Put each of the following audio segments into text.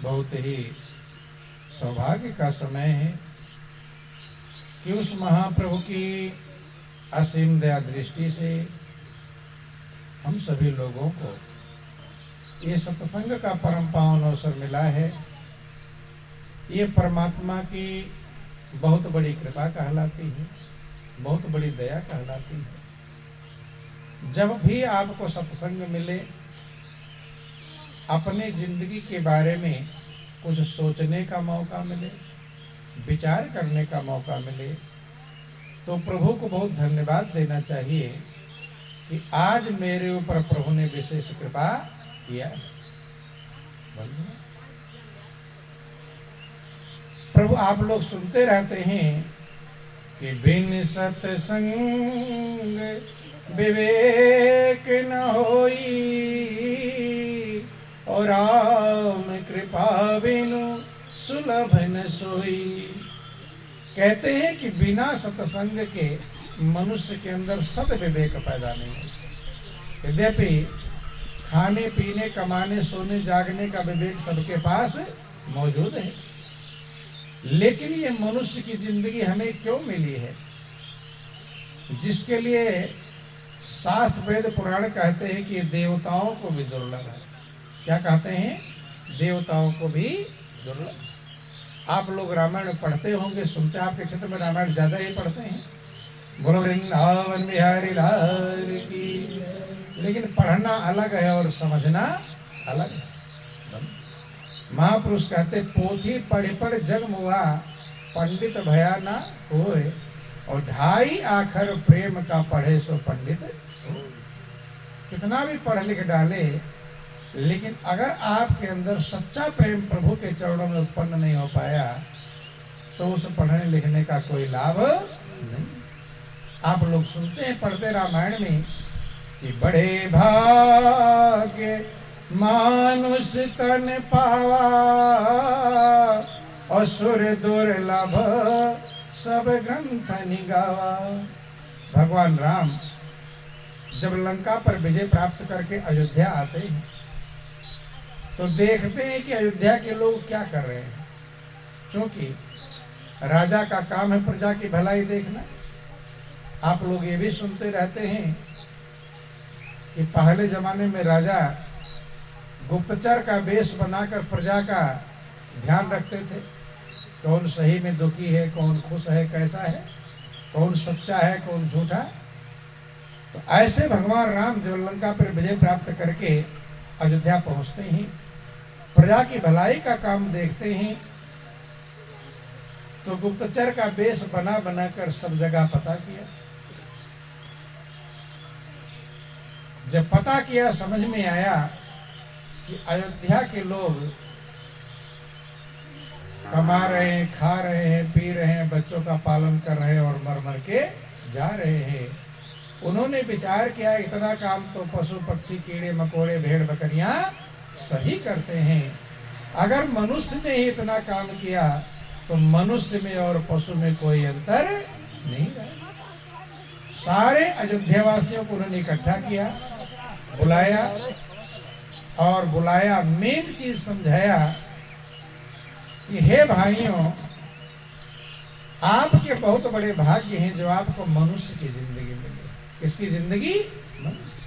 बहुत ही सौभाग्य का समय है कि उस महाप्रभु की असीम दया दृष्टि से हम सभी लोगों को ये सत्संग का परम पावन अवसर मिला है। ये परमात्मा की बहुत बड़ी कृपा कहलाती है, बहुत बड़ी दया कहलाती है। जब भी आपको सत्संग मिले, अपने जिंदगी के बारे में कुछ सोचने का मौका मिले, विचार करने का मौका मिले, तो प्रभु को बहुत धन्यवाद देना चाहिए कि आज मेरे ऊपर प्रभु ने विशेष कृपा किया। प्रभु आप लोग सुनते रहते हैं कि बिन सत्संग विवेक न होई और राम कृपा बिनु सुलभ न सोई। कहते हैं कि बिना सत्संग के मनुष्य के अंदर सद विवेक पैदा नहीं होता। यद्यपि खाने पीने कमाने सोने जागने का विवेक सबके पास मौजूद है, लेकिन ये मनुष्य की जिंदगी हमें क्यों मिली है, जिसके लिए शास्त्र वेद पुराण कहते हैं कि देवताओं को भी दुर्लभ है। क्या कहते हैं? देवताओं को भी दुर्लभ। आप लोग रामायण पढ़ते होंगे, सुनते, आपके क्षेत्र में रामायण ज्यादा ही पढ़ते हैं। बोलो वृंदावन बिहारी लाल की। लेकिन पढ़ना अलग है और समझना अलग है। महापुरुष कहते पोथी पढ़ पढ़ जग मुआ, पंडित भया ना होए, और ढाई आखर प्रेम का पढ़े सो पंडित। कितना भी पढ़ लिख डाले, लेकिन अगर आपके अंदर सच्चा प्रेम प्रभु के चरणों में उत्पन्न नहीं हो पाया, तो उस पढ़ने लिखने का कोई लाभ नहीं। आप लोग सुनते हैं, पढ़ते रामायण में कि बड़े भाग्य मानुष तन पावा, असुर दुर्लभ सब ग्रंथ निगावा। भगवान राम जब लंका पर विजय प्राप्त करके अयोध्या आते हैं, तो देखते हैं कि अयोध्या के लोग क्या कर रहे हैं। क्योंकि राजा का काम है प्रजा की भलाई देखना। आप लोग ये भी सुनते रहते हैं कि पहले जमाने में राजा गुप्तचर का वेश बनाकर प्रजा का ध्यान रखते थे। कौन सही में दुखी है, कौन खुश है, कैसा है, कौन सच्चा है, कौन झूठा। तो ऐसे भगवान राम जब लंका पर विजय प्राप्त करके अयोध्या पहुंचते हैं, प्रजा की भलाई का काम देखते हैं, तो गुप्तचर का वेश बना बनाकर सब जगह पता किया। जब पता किया, समझ में आया कि अयोध्या के लोग कमा रहे हैं, खा रहे हैं, पी रहे हैं, बच्चों का पालन कर रहे हैं और मर मर के जा रहे हैं। उन्होंने विचार किया, इतना काम तो पशु पक्षी कीड़े मकोड़े भेड़ बकरियां सही करते हैं। अगर मनुष्य ने ही इतना काम किया, तो मनुष्य में और पशु में कोई अंतर नहीं है। सारे अयोध्या वासियों को उन्होंने इकट्ठा किया, बुलाया, मेन चीज समझाया कि हे भाइयों, आपके बहुत बड़े भाग्य हैं जो आपको मनुष्य की जिंदगी मिली। किसकी जिंदगी? मनुष्य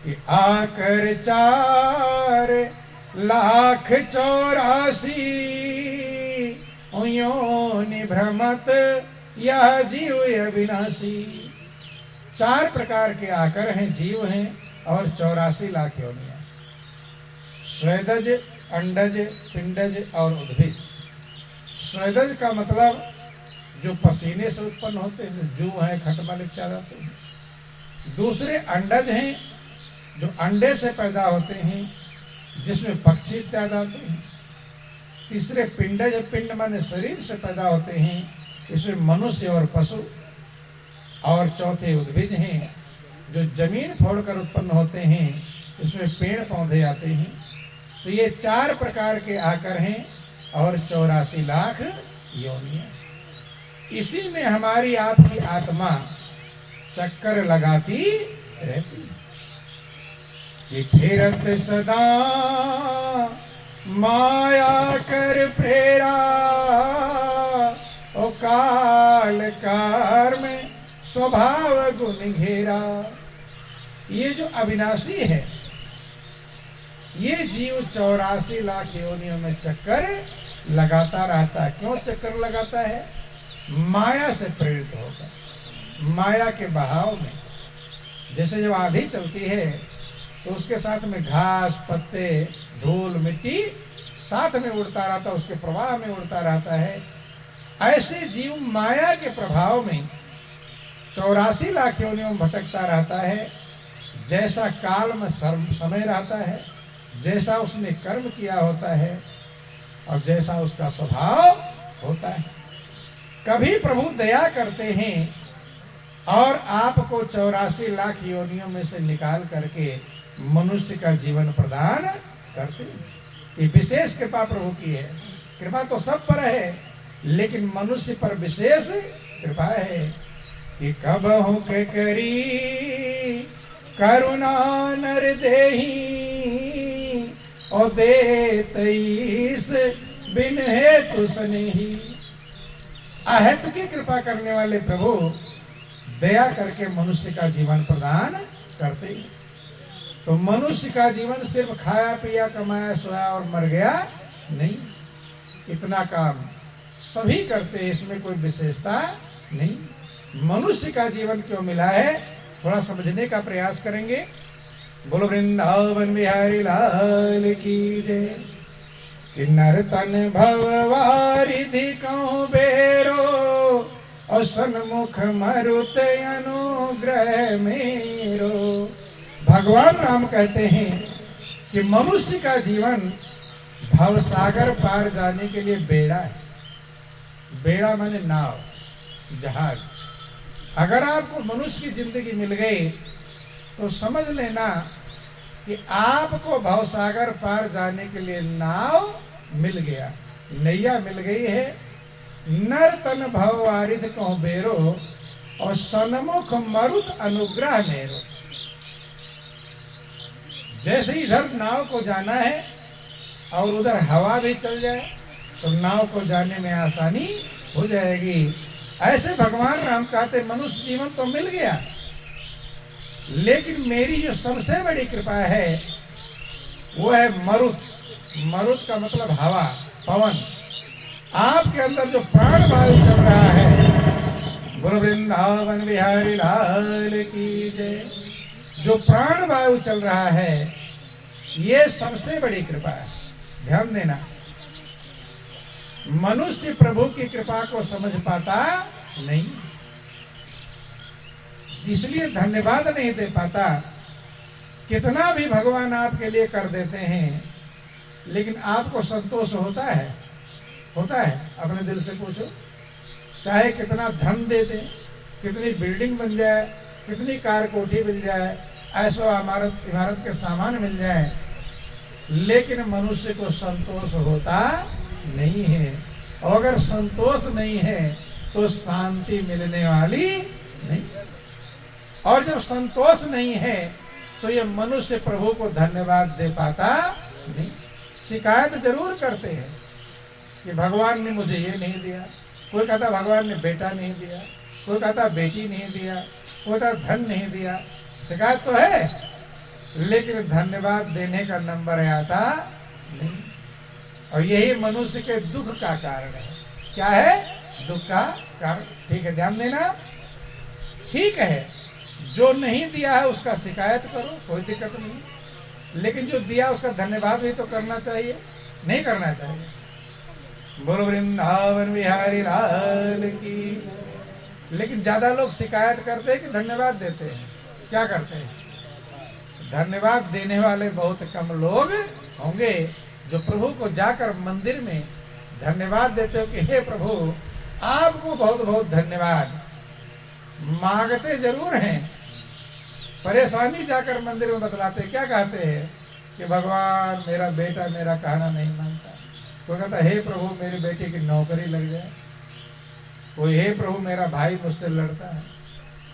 की। आकर 4,84,000 योनि भ्रमत यह जीव अविनाशी। 4 प्रकार के आकर हैं, जीव हैं, और 84 लाख योनियां। स्वेदज, अंडज, पिंडज और उद्भिज। स्वेदज का मतलब जो पसीने से उत्पन्न होते हैं, जू है, खटमल इत्यादि। दूसरे अंडज हैं, जो अंडे से पैदा होते हैं, जिसमें पक्षी इत्यादि आते हैं। तीसरे पिंडज, पिंड माने शरीर से पैदा होते हैं, इसमें मनुष्य और पशु। और चौथे उद्भिज हैं, जो जमीन फोड़कर उत्पन्न होते हैं, इसमें पेड़ पौधे आते हैं। तो ये 4 प्रकार के आकर हैं और 84 लाख योनियां। इसी में हमारी आपकी आत्मा चक्कर लगाती रहती। ये फिरत सदा माया कर प्रेरा ओ काल कार में स्वभाव गुण घेरा। ये जो अविनाशी है, ये जीव 84 लाख योनियों में चक्कर लगाता रहता है। क्यों चक्कर लगाता है? माया से प्रेरित होकर, माया के बहाव में। जैसे जब आंधी चलती है तो उसके साथ में घास, पत्ते, धूल, मिट्टी साथ में उड़ता रहता है, उसके प्रवाह में उड़ता रहता है। ऐसे जीव माया के प्रभाव में 84 लाख योनियों में भटकता रहता है। जैसा काल में समय रहता है, जैसा उसने कर्म किया होता है और जैसा उसका स्वभाव होता है। कभी प्रभु दया करते हैं और आपको 84 लाख योनियों में से निकाल करके मनुष्य का जीवन प्रदान करते हैं। ये विशेष कृपा प्रभु की है। कृपा तो सब पर है, लेकिन मनुष्य पर विशेष कृपा है कि कबहु के करी करुणा नर देही और देत ईस बिन हेतु स्नेही। अहेतु की कृपा करने वाले प्रभु दया करके मनुष्य का जीवन प्रदान करते हैं। तो मनुष्य का जीवन सिर्फ खाया पिया, कमाया, सोया और मर गया नहीं। इतना काम सभी करते हैं, इसमें कोई विशेषता नहीं। मनुष्य का जीवन क्यों मिला है, थोड़ा समझने का प्रयास करेंगे। बोलो वृंदावन बिहारी लाल की जय। किन्नर तन भववारिधि कहूँ बेरो और सन्मुख मरुत अनुग्रह मेरो। भगवान राम कहते हैं कि मनुष्य का जीवन भवसागर पार जाने के लिए बेड़ा है। बेड़ा माने नाव, जहाज। अगर आपको मनुष्य की जिंदगी मिल गई तो समझ लेना कि आपको भवसागर पार जाने के लिए नाव मिल गया, नैया मिल गई है। नर तन भववारिध कहूँ बेरो और सन्मुख मरुत अनुग्रह मेरो। जैसे इधर नाव को जाना है और उधर हवा भी चल जाए तो नाव को जाने में आसानी हो जाएगी। ऐसे भगवान राम कहते मनुष्य जीवन तो मिल गया, लेकिन मेरी जो सबसे बड़ी कृपा है वो है मरुत। मरुत का मतलब हवा, पवन। आपके अंदर जो प्राण वायु चल रहा है, गुरु वृंदावन बिहारी लाल की जय। जो प्राण वायु चल रहा है, ये सबसे बड़ी कृपा है। ध्यान देना, मनुष्य प्रभु की कृपा को समझ पाता नहीं, इसलिए धन्यवाद नहीं दे पाता। कितना भी भगवान आपके लिए कर देते हैं, लेकिन आपको संतोष होता है? होता है? अपने दिल से पूछो। चाहे कितना धन दे दें, कितनी बिल्डिंग बन जाए, कितनी कार कोठी मिल जाए, ऐसा इमारत के सामान मिल जाए, लेकिन मनुष्य को संतोष होता नहीं है। और अगर संतोष नहीं है तो शांति मिलने वाली नहीं। और जब संतोष नहीं है तो ये मनुष्य प्रभु को धन्यवाद दे पाता नहीं। शिकायत जरूर करते हैं कि भगवान ने मुझे ये नहीं दिया, कोई कहता भगवान ने बेटा नहीं दिया, कोई कहता बेटी नहीं दिया, कोई कहता धन नहीं दिया। शिकायत तो है, लेकिन धन्यवाद देने का नंबर आता नहीं। और यही मनुष्य के दुख का कारण है। क्या है? दुख का कारण। ठीक है, ध्यान देना। ठीक है, जो नहीं दिया है उसका शिकायत करो, कोई दिक्कत नहीं, लेकिन जो दिया उसका धन्यवाद भी तो करना चाहिए, नहीं करना चाहिए। बोलो वृंदावन बिहारी लाल की। लेकिन ज्यादा लोग शिकायत करते हैं कि धन्यवाद देते हैं। क्या करते हैं? धन्यवाद देने वाले बहुत कम लोग होंगे जो प्रभु को जाकर मंदिर में धन्यवाद देते हो कि हे प्रभु आपको बहुत बहुत धन्यवाद। मांगते जरूर हैं, परेशानी जाकर मंदिर में बतलाते। क्या कहते हैं कि भगवान मेरा बेटा मेरा कहना नहीं मानता। कोई कहता हे प्रभु मेरी बेटी की नौकरी लग जाए, कोई हे प्रभु मेरा भाई मुझसे लड़ता है।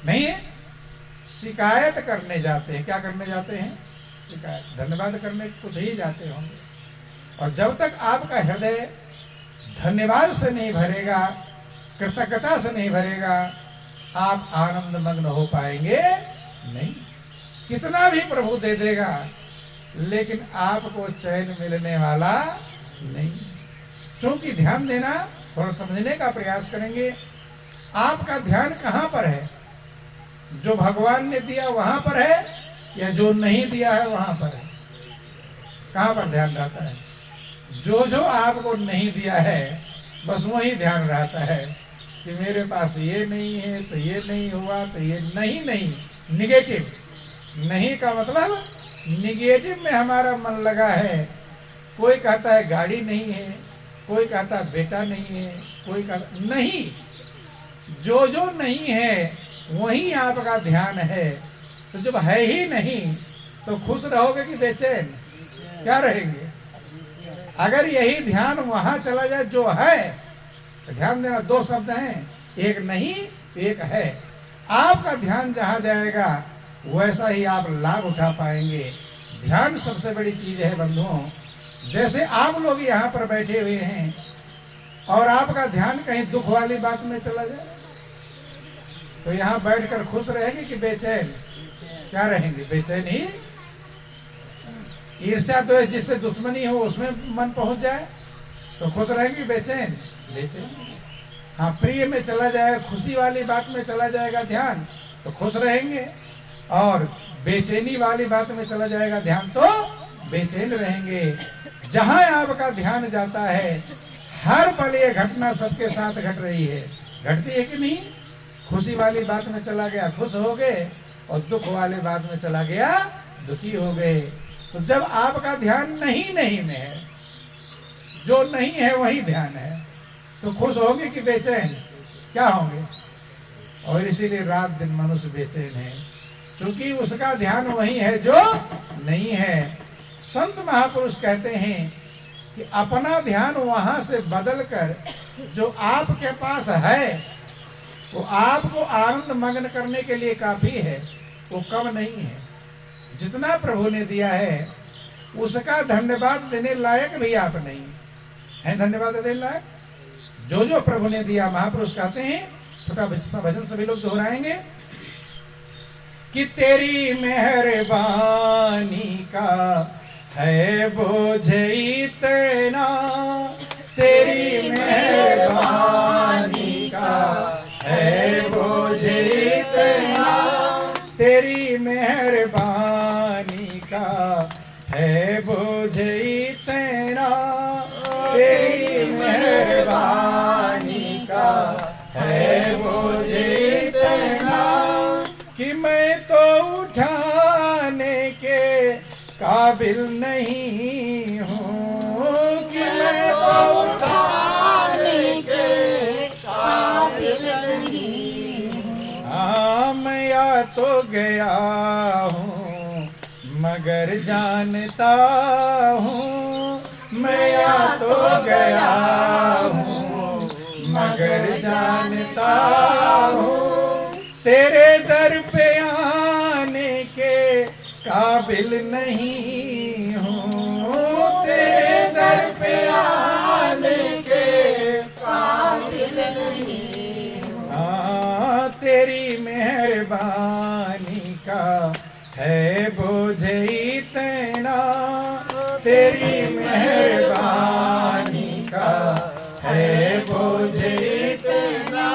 नहीं है, शिकायत करने जाते हैं। क्या करने जाते हैं? शिकायत। धन्यवाद करने कुछ ही जाते होंगे। और जब तक आपका हृदय धन्यवाद से नहीं भरेगा, कृतज्ञता से नहीं भरेगा, आप आनंद मग्न हो पाएंगे नहीं। कितना भी प्रभु दे देगा, लेकिन आपको चैन मिलने वाला नहीं। क्योंकि ध्यान देना, थोड़ा समझने का प्रयास करेंगे। आपका ध्यान कहाँ पर है? जो भगवान ने दिया वहां पर है, या जो नहीं दिया है वहां पर है? कहाँ पर ध्यान रहता है? जो जो आपको नहीं दिया है, बस वही ध्यान रहता है कि मेरे पास ये नहीं है, तो ये नहीं हुआ, तो ये नहीं। निगेटिव नहीं का मतलब निगेटिव में हमारा मन लगा है। कोई कहता है गाड़ी नहीं है, कोई कहता है बेटा नहीं है, कोई कहता नहीं। जो जो नहीं है वही आपका ध्यान है। तो जब है ही नहीं तो खुश रहोगे कि बेचैन? क्या रहेंगे? अगर यही ध्यान वहां चला जाए जो है, तो ध्यान देना, दो शब्द हैं, एक नहीं एक है। आपका ध्यान जहां जाएगा वैसा ही आप लाभ उठा पाएंगे। ध्यान सबसे बड़ी चीज है बंधुओं। जैसे आप लोग यहाँ पर बैठे हुए हैं और आपका ध्यान कहीं दुख वाली बात में चला जाए, तो यहाँ बैठकर खुश रहेंगे कि बेचैन? क्या रहेंगे? बेचैन ही। ईर्ष्या तो जिससे दुश्मनी हो उसमें मन पहुंच जाए तो खुश रहेंगे, बेचैन? बेचैन। हाँ, प्रिय में चला जाए, खुशी वाली बात में चला जाएगा ध्यान तो खुश रहेंगे, और बेचैनी वाली बात में चला जाएगा ध्यान तो बेचैन रहेंगे। जहां आपका ध्यान जाता है, हर पल ये घटना सबके साथ घट रही है, घटती है कि नहीं? खुशी वाली बात में चला गया, खुश हो गए, और दुख वाली बात में चला गया, दुखी हो गए। तो जब आपका ध्यान नहीं में है, जो नहीं है वही ध्यान है, तो खुश होंगे कि बेचैन? क्या होंगे? और इसीलिए रात दिन मनुष्य बेचैन है, क्योंकि उसका ध्यान वही है जो नहीं है। संत महापुरुष कहते हैं कि अपना ध्यान वहां से बदलकर जो आपके पास है वो आपको आनंद मग्न करने के लिए काफी है, वो कम नहीं है। जितना प्रभु ने दिया है उसका धन्यवाद देने लायक भी आप नहीं है। धन्यवाद देने लायक जो जो प्रभु ने दिया, महापुरुष कहते हैं, छोटा भजन सभी लोग दोहराएंगे कि तेरी मेहरबानी का है बोझ इतना, तेरी मेहरबानी का है बोझ इतना, तेरी मेहरबानी का है बोझ इतना, तेरी मेहरबानी का है बोझ इतना, कि मैं तो उठाने के काबिल नहीं हूँ, कि मैं तो उठाने के काबिल नहीं हूँ। हाँ, मैं या तो गया हूँ मगर जानता हूँ, मैं या तो गया हूँ मगर जानता हूँ, तेरे दर पे आने के काबिल नहीं हूँ, तेरे दर पे आने के काबिल नहीं हूँ। हाँ, तेरी मेहरबानी का है बोझ इतना, तेरी मेहरबानी का है बोझ इतना,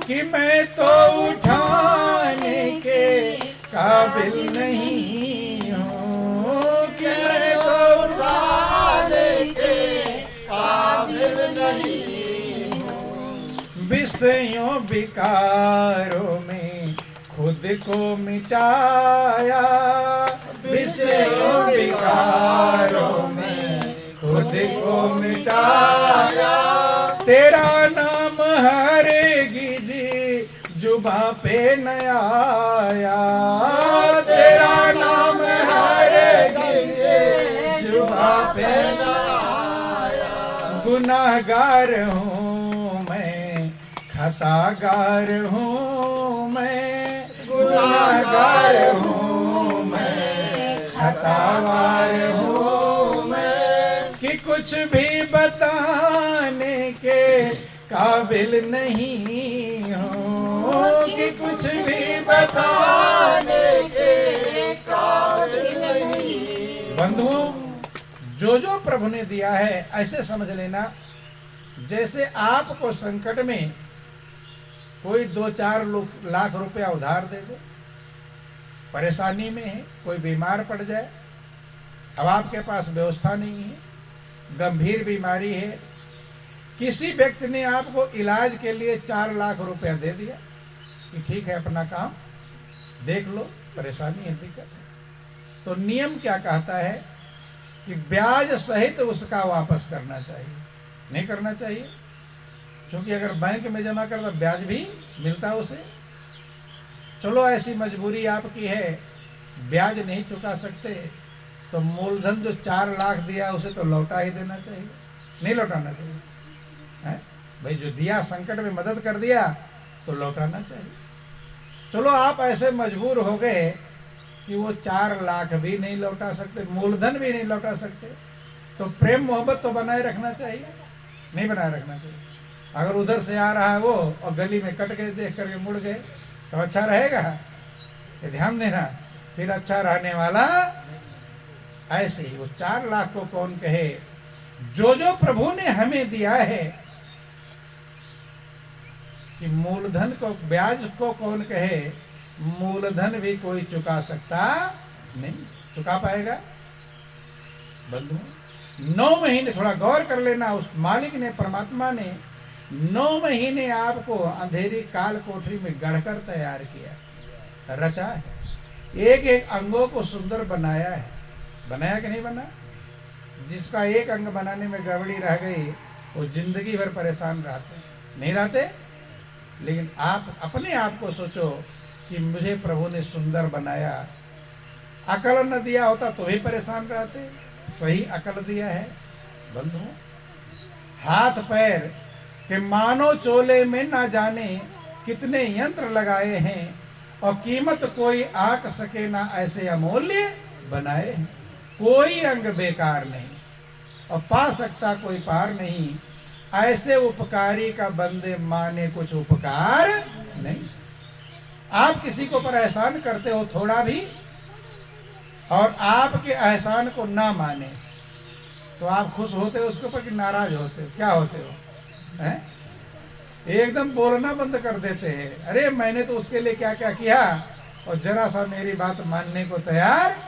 कि मैं तो उठाने के काबिल नहीं हूँ, कि मैं तो उठाने के काबिल नहीं हूँ। विषयों विकारों में खुद को मिटाया, विषयों विकारों में खुद को मिटाया, तेरा नाम हरगिज़ जुबां पे न आया, तेरा नाम हरगिज़ जुबां पे न आया। गुनाहगार हूँ मैं, खतागार हूँ मैं, गुनाहगार हूँ मैं, खतावार हूँ मैं, कि कुछ भी बताने के काबिल नहीं हो, कि कुछ भी बताने के काबिल नहीं। बंधुओं, जो प्रभु ने दिया है ऐसे समझ लेना, जैसे आपको संकट में कोई 2-4 लाख रुपया उधार दे दे, परेशानी में है, कोई बीमार पड़ जाए, अब आपके पास व्यवस्था नहीं है, गंभीर बीमारी है, किसी व्यक्ति ने आपको इलाज के लिए 4 लाख रुपया दे दिया कि ठीक है अपना काम देख लो, परेशानी है, दिक्कत है, तो नियम क्या कहता है कि ब्याज सहित उसका वापस करना चाहिए, नहीं करना चाहिए, क्योंकि अगर बैंक में जमा करता ब्याज भी मिलता उसे। चलो ऐसी मजबूरी आपकी है, ब्याज नहीं चुका सकते, तो मूलधन जो 4 लाख दिया उसे तो लौटा ही देना चाहिए, नहीं लौटाना चाहिए है? भाई जो दिया संकट में मदद कर दिया तो लौटाना चाहिए। चलो आप ऐसे मजबूर हो गए कि वो 4 लाख भी नहीं लौटा सकते, मूलधन भी नहीं लौटा सकते, तो प्रेम मोहब्बत तो बनाए रखना चाहिए, नहीं बनाए रखना चाहिए। अगर उधर से आ रहा है वो और गली में कट गए, देख करके मुड़ गए, तो अच्छा रहेगा? ये ध्यान देना, फिर अच्छा रहने वाला ऐसे ही। वो 4 लाख को कौन कहे? जो प्रभु ने हमें दिया है, कि मूलधन को, ब्याज को कौन कहे? मूलधन भी कोई चुका सकता नहीं, चुका पाएगा? बंधु 9 महीने, थोड़ा गौर कर लेना, उस मालिक ने, परमात्मा ने 9 महीने आपको अंधेरी काल कोठरी में गढ़कर तैयार किया, रचा है, एक एक अंगों को सुंदर बनाया है। बनाया कि नहीं बना? जिसका एक अंग बनाने में गड़बड़ी रह गई वो जिंदगी भर परेशान रहते, नहीं रहते? लेकिन आप अपने आप को सोचो कि मुझे प्रभु ने सुंदर बनाया, अकल न दिया होता तो भी परेशान रहते, सही अकल दिया है। बंधु, हाथ पैर के मानो चोले में ना जाने कितने यंत्र लगाए हैं, और कीमत कोई आंक सके ना ऐसे अमूल्य बनाए हैं। कोई अंग बेकार नहीं और पा सकता कोई पार नहीं, ऐसे उपकारी का बंदे माने कुछ उपकार नहीं। आप किसी को पर एहसान करते हो थोड़ा भी, और आपके एहसान को ना माने, तो आप खुश होते हो उसके ऊपर कि नाराज होते हो? क्या होते हो हैं? एकदम बोलना बंद कर देते हैं, अरे मैंने तो उसके लिए क्या क्या किया, और जरा सा मेरी बात मानने को तैयार।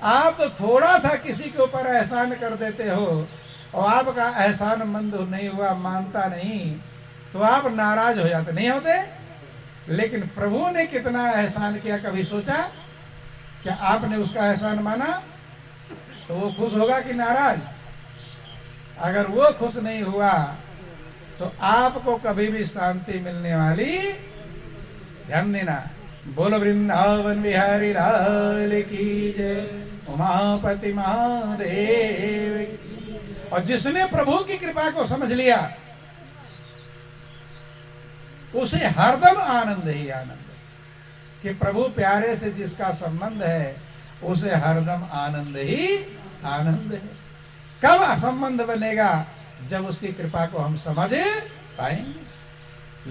आप तो थोड़ा सा किसी के ऊपर एहसान कर देते हो और आपका एहसान मंद नहीं हुआ, मानता नहीं, तो आप नाराज हो जाते, नहीं होते? लेकिन प्रभु ने कितना एहसान किया, कभी सोचा? क्या आपने उसका एहसान माना तो वो खुश होगा कि नाराज? अगर वो खुश नहीं हुआ तो आपको कभी भी शांति मिलने वाली, ध्यान देना। बोलो वृंदावन बिहारी लाल की जय, उमापति महादेव की। और जिसने प्रभु की कृपा को समझ लिया उसे हरदम आनंद ही आनंद, कि प्रभु प्यारे से जिसका संबंध है उसे हरदम आनंद ही आनंद है। कब संबंध बनेगा? जब उसकी कृपा को हम समझ पाएंगे।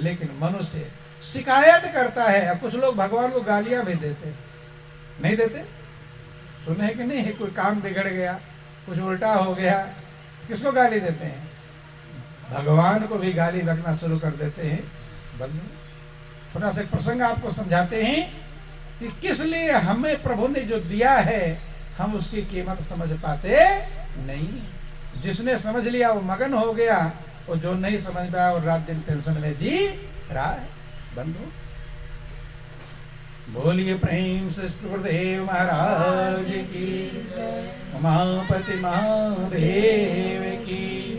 लेकिन मनुष्य शिकायत करता है, कुछ लोग भगवान को गालियां भी देते, नहीं देते? सुने कि नहीं? कोई काम बिगड़ गया, कुछ उल्टा हो गया, किसको गाली देते हैं? भगवान को भी गाली रखना शुरू कर देते हैं। बंधु, छोटा सा प्रसंग आपको समझाते हैं कि किस लिए हमें प्रभु ने जो दिया है हम उसकी कीमत समझ पाते नहीं। जिसने समझ लिया वो मगन हो गया, और जो नहीं समझ पाया वो रात दिन टेंशन में जी रहा है। बंधु, बोलिए प्रेम से गुरुदेव महाराज की, उमापति महादेव की।